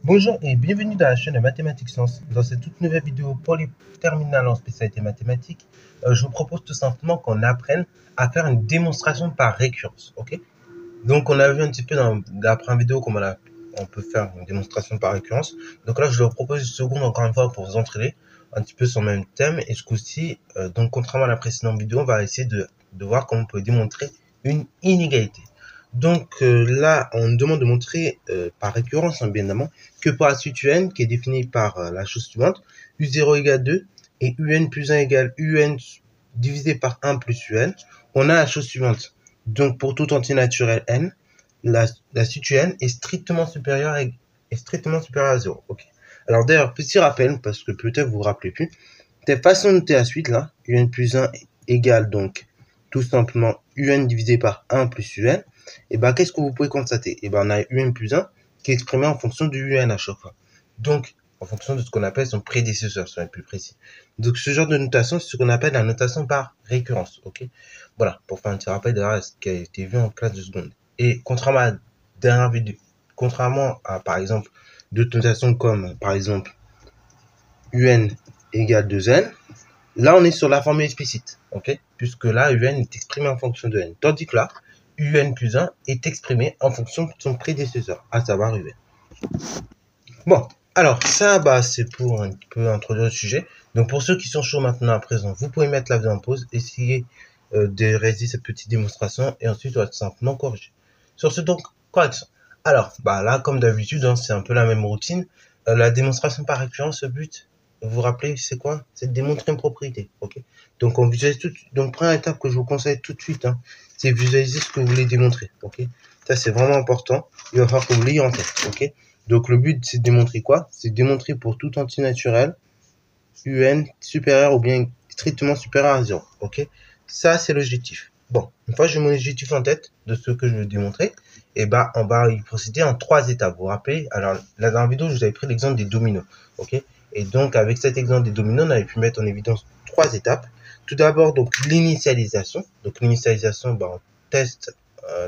Bonjour et bienvenue dans la chaîne de Mathématiques Sciences. Dans cette toute nouvelle vidéo pour les terminales en spécialité mathématiques, je vous propose tout simplement qu'on apprenne à faire une démonstration par récurrence. Ok? Donc on a vu un petit peu dans la première vidéo comment on peut faire une démonstration par récurrence. Donc là je vous propose une seconde encore une fois pour vous entraîner un petit peu sur le même thème. Et ce coup-ci, donc contrairement à la précédente vidéo, on va essayer de voir comment on peut démontrer une inégalité. Donc là, on nous demande de montrer par récurrence, hein, bien évidemment, que pour la suite UN, qui est définie par la chose suivante, U0 égale 2 et UN plus 1 égale UN divisé par 1 plus UN, on a la chose suivante. Donc pour tout entier naturel n, la suite UN est strictement supérieure à 0. Okay. Alors d'ailleurs, petit rappel, parce que peut-être vous vous rappelez plus, cette façon de noter la suite là, UN plus 1 égale donc tout simplement UN divisé par 1 plus UN. Et ben qu'est-ce que vous pouvez constater? Et ben on a UN plus 1 qui est exprimé en fonction du UN à chaque fois. Donc en fonction de ce qu'on appelle son prédécesseur, si on est plus précis. Donc ce genre de notation, c'est ce qu'on appelle la notation par récurrence. Ok. Voilà, pour faire un petit rappel de ce qui a été vu en classe de seconde. Et contrairement à la dernière vidéo, contrairement à par exemple d'autres notations comme par exemple UN égale 2N, là on est sur la formule explicite, ok, puisque là UN est exprimé en fonction de N, tandis que là UN plus 1 est exprimé en fonction de son prédécesseur, à savoir UN. Bon, alors ça c'est pour un peu introduire le sujet. Donc pour ceux qui sont chauds maintenant à présent, vous pouvez mettre la vidéo en pause, essayer de réaliser cette petite démonstration et ensuite on va tout simplement corriger. Sur ce, donc correction. Alors là comme d'habitude, hein, c'est un peu la même routine. La démonstration par récurrence, ce but, vous vous rappelez, c'est quoi? C'est de démontrer une propriété, ok? Donc on visualise tout. Donc première étape que je vous conseille tout de suite, hein, c'est visualiser ce que vous voulez démontrer, ok? Ça c'est vraiment important. Il va falloir que vous l'ayez en tête, ok? Donc le but c'est de démontrer quoi? C'est de démontrer pour tout entier naturel UN supérieur ou bien strictement supérieur à 0, ok? Ça c'est l'objectif. Bon, une fois que j'ai mon objectif en tête de ce que je veux démontrer, et on va y procéder en 3 étapes. Vous vous rappelez? Alors là dans la vidéo je vous avais pris l'exemple des dominos, ok? Et donc avec cet exemple des dominos, on avait pu mettre en évidence 3 étapes. Tout d'abord donc l'initialisation. Donc l'initialisation, on teste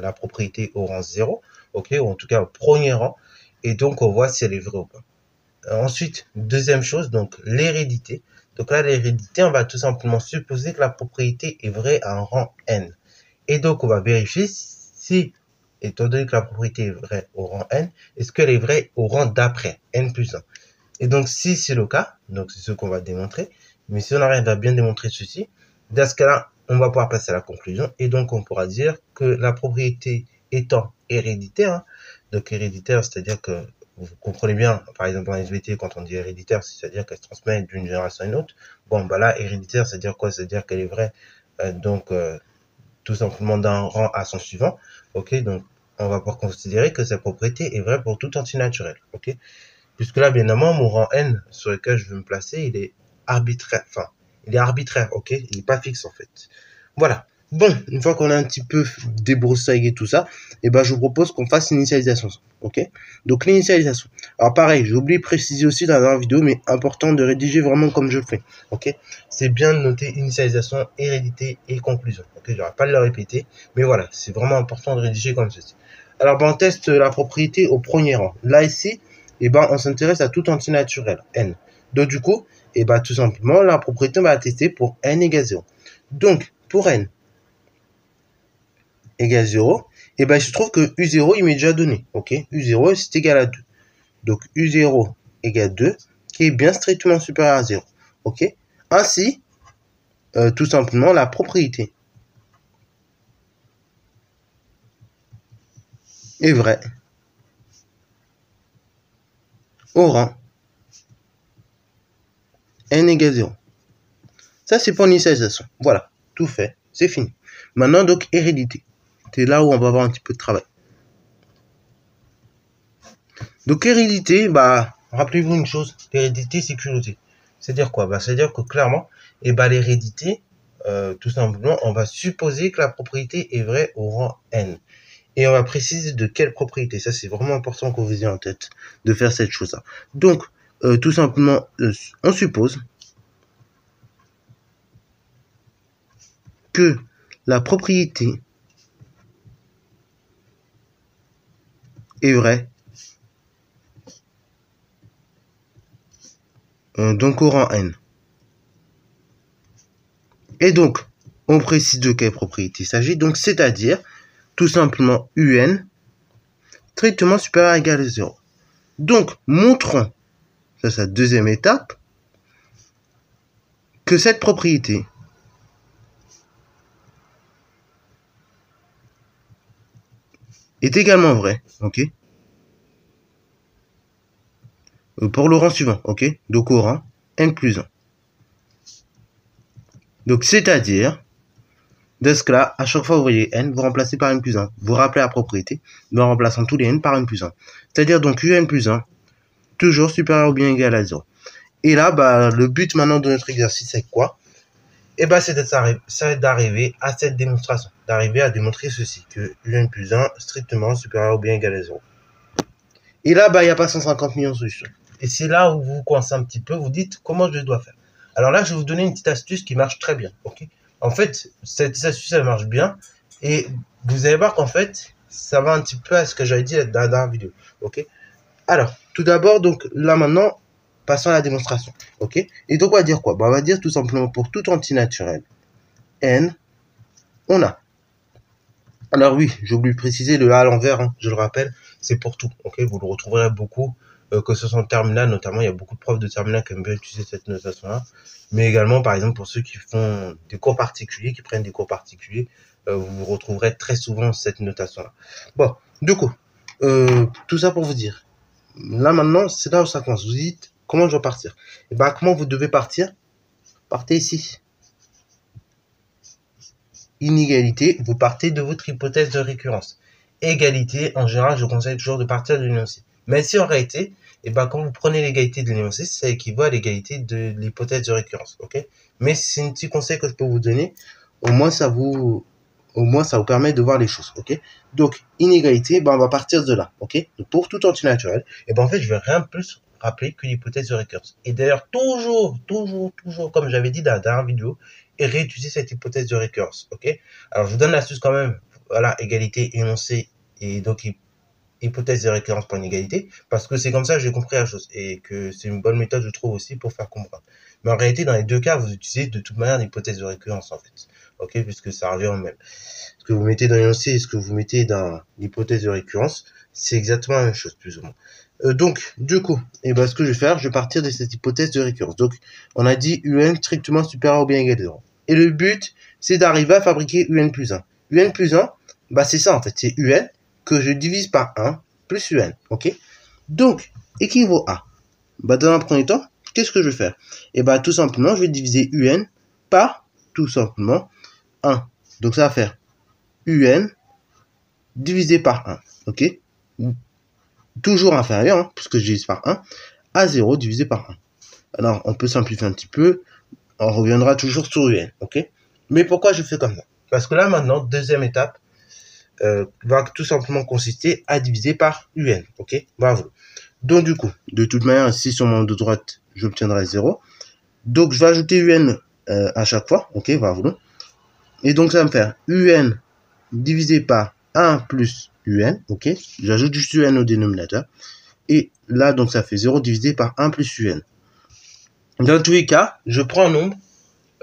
la propriété au rang 0, ok, ou en tout cas au premier rang, et donc on voit si elle est vraie ou pas. Ensuite, deuxième chose, donc l'hérédité. Donc là, l'hérédité, on va tout simplement supposer que la propriété est vraie à un rang n. Et donc, on va vérifier si, étant donné que la propriété est vraie au rang n, est-ce qu'elle est vraie au rang d'après, n plus 1. Et donc, si c'est le cas, donc c'est ce qu'on va démontrer, mais si on arrive à bien démontrer ceci, dans ce cas-là, on va pouvoir passer à la conclusion, et donc on pourra dire que la propriété étant héréditaire, hein, donc héréditaire, c'est-à-dire que vous comprenez bien, par exemple en SVT, quand on dit héréditaire, c'est-à-dire qu'elle se transmet d'une génération à une autre. Bon, là, héréditaire, c'est-à-dire quoi? C'est-à-dire qu'elle est vraie, tout simplement d'un rang à son suivant. Ok, donc on va pouvoir considérer que cette propriété est vraie pour tout entier naturel. Ok, puisque là, bien évidemment, mon rang n sur lequel je veux me placer, il est arbitraire. Enfin, il est arbitraire, ok? Il n'est pas fixe en fait. Voilà. Bon, une fois qu'on a un petit peu débroussaillé tout ça, je vous propose qu'on fasse l'initialisation, ok? Donc l'initialisation. Alors pareil, j'ai oublié de préciser aussi dans la vidéo, mais important de rédiger vraiment comme je le fais, ok? C'est bien de noter initialisation, hérédité et conclusion, ok? Je vais pas le répéter, mais voilà, c'est vraiment important de rédiger comme ceci. Alors on teste la propriété au premier rang. Là ici, on s'intéresse à tout entier naturel, n. Donc du coup, tout simplement, la propriété, on va la tester pour n égale 0. Donc, pour n égale 0, il se trouve que U0, il m'est déjà donné, ok? U0, c'est égal à 2. Donc, U0 égale 2, qui est bien strictement supérieur à 0, ok? Ainsi, tout simplement, la propriété est vraie au rang n égale 0. Ça, c'est pour l'initialisation. Voilà, tout fait, c'est fini. Maintenant, donc, hérédité. C'est là où on va avoir un petit peu de travail. Donc, hérédité, rappelez-vous une chose, l'hérédité, c'est curiosité. C'est-à-dire quoi? C'est-à-dire que clairement, l'hérédité, tout simplement, on va supposer que la propriété est vraie au rang n. Et on va préciser de quelle propriété. Ça, c'est vraiment important que vous ayez en tête de faire cette chose-là. Donc, tout simplement, on suppose que la propriété est vraie, donc au rang n. Et donc, on précise de quelle propriété il s'agit, donc c'est-à-dire tout simplement un strictement supérieur ou égal à 0. Donc, montrons, ça c'est la deuxième étape, que cette propriété est également vraie, ok, pour le rang suivant, ok, donc au rang n plus 1. Donc, c'est-à-dire, dans ce cas-là, à chaque fois que vous voyez n, vous remplacez par n plus 1. Vous rappelez la propriété, mais en remplaçant tous les n par n plus 1. C'est-à-dire donc un plus 1, toujours supérieur ou bien égal à 0. Et là, bah, le but maintenant de notre exercice, c'est quoi? Et bah, c'est d'arriver à cette démonstration, d'arriver à démontrer ceci, que un plus 1 strictement supérieur ou bien égal à 0. Et là, bah, il n'y a pas 150 millions de solutions. Et c'est là où vous vous coincez un petit peu, vous dites comment je dois faire. Alors là, je vais vous donner une petite astuce qui marche très bien, ok? En fait, cette astuce, elle marche bien. Et vous allez voir qu'en fait, ça va un petit peu à ce que j'avais dit dans la dernière vidéo, ok? Alors, tout d'abord, donc là maintenant, passons à la démonstration, ok? Et donc, on va dire quoi? Bah, on va dire tout simplement pour tout antinaturel n, on a. Alors oui, j'ai oublié de préciser, le A à l'envers, hein, je le rappelle, c'est pour tout, ok? Vous le retrouverez beaucoup, que ce soit en terminale, notamment, il y a beaucoup de profs de terminale qui aiment bien utiliser cette notation-là, mais également, par exemple, pour ceux qui font des cours particuliers, qui prennent des cours particuliers, vous retrouverez très souvent cette notation-là. Bon, du coup, tout ça pour vous dire, là maintenant, c'est là où ça commence. Vous dites, comment je dois partir? Et ben, comment vous devez partir? Partez ici. Inégalité, vous partez de votre hypothèse de récurrence. Égalité, en général, je conseille toujours de partir de l'énoncé. Mais si en réalité, et ben, quand vous prenez l'égalité de l'énoncé, ça équivaut à l'égalité de l'hypothèse de récurrence, ok? Mais c'est un petit conseil que je peux vous donner. Au moins, ça vous permet de voir les choses, ok? Donc, inégalité, ben, on va partir de là, ok? Donc, pour tout antinaturel, et ben, en fait, je vais rien plus rappeler que l'hypothèse de récurrence. Et d'ailleurs, toujours, comme j'avais dit dans la dernière vidéo, et réutiliser cette hypothèse de récurrence, ok? Alors, je vous donne l'astuce quand même, voilà, égalité, énoncé, et donc, hypothèse de récurrence pour une égalité, parce que c'est comme ça que j'ai compris la chose, et que c'est une bonne méthode, je trouve, aussi, pour faire comprendre. Mais en réalité, dans les deux cas, vous utilisez de toute manière l'hypothèse de récurrence, en fait, ok? Puisque ça revient au même. Ce que vous mettez dans l'énoncé et ce que vous mettez dans l'hypothèse de récurrence, c'est exactement la même chose, plus ou moins. Donc, du coup, ben, ce que je vais faire, je vais partir de cette hypothèse de récurrence. Donc, on a dit un strictement supérieur ou bien égal à 0. Et le but, c'est d'arriver à fabriquer un plus 1. Un plus 1, bah, c'est ça, en fait. C'est un que je divise par 1 plus un, ok? Donc, équivaut à, bah, dans un premier temps, qu'est-ce que je vais faire? Et bah, tout simplement, je vais diviser un par, tout simplement, 1. Donc, ça va faire un divisé par 1, ok? Toujours inférieur, hein, puisque je divise par 1, à 0 divisé par 1. Alors, on peut simplifier un petit peu, on reviendra toujours sur un, ok? Mais pourquoi je fais comme ça? Parce que là, maintenant, deuxième étape, va tout simplement consister à diviser par un, ok? Bravo. Donc, du coup, de toute manière, ici, sur mon de droite, j'obtiendrai 0. Donc, je vais ajouter un à chaque fois, ok? Bravo. Et donc, ça va me faire un divisé par 1 plus un, ok? J'ajoute juste un au dénominateur. Et là, donc, ça fait 0 divisé par 1 plus un. Dans tous les cas, je prends un nombre,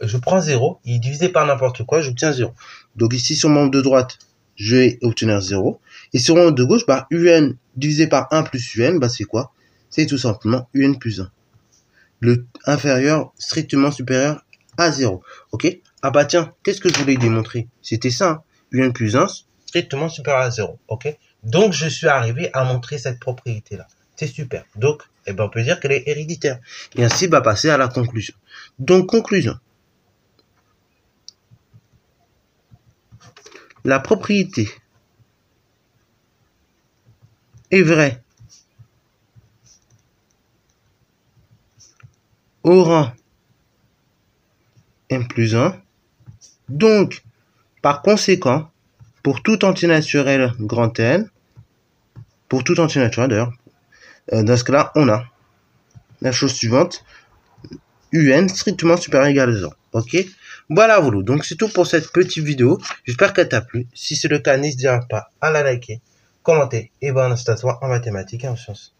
je prends 0, il est divisé par n'importe quoi, j'obtiens 0. Donc ici, sur mon de droite, je vais obtenir 0. Et sur mon de gauche, bah, un divisé par 1 plus un, bah, c'est quoi? C'est tout simplement un plus 1. Le inférieur strictement supérieur à 0. Ok? Ah bah tiens, qu'est-ce que je voulais démontrer? C'était ça, hein? Un plus 1 strictement supérieur à 0. Ok? Donc, je suis arrivé à montrer cette propriété-là. C'est super. Donc, eh ben, on peut dire qu'elle est héréditaire. Et ainsi, va passer à la conclusion. Donc, conclusion. La propriété est vraie au rang n plus 1. Donc, par conséquent, pour tout antinaturel grand N, pour tout antinaturel d'ailleurs, dans ce cas-là, on a la chose suivante, un strictement supérieur ou égal à 0. Ok? Voilà, voilà. Donc, c'est tout pour cette petite vidéo. J'espère qu'elle t'a plu. Si c'est le cas, n'hésite pas à la liker, commenter et voir notre station en mathématiques et en sciences.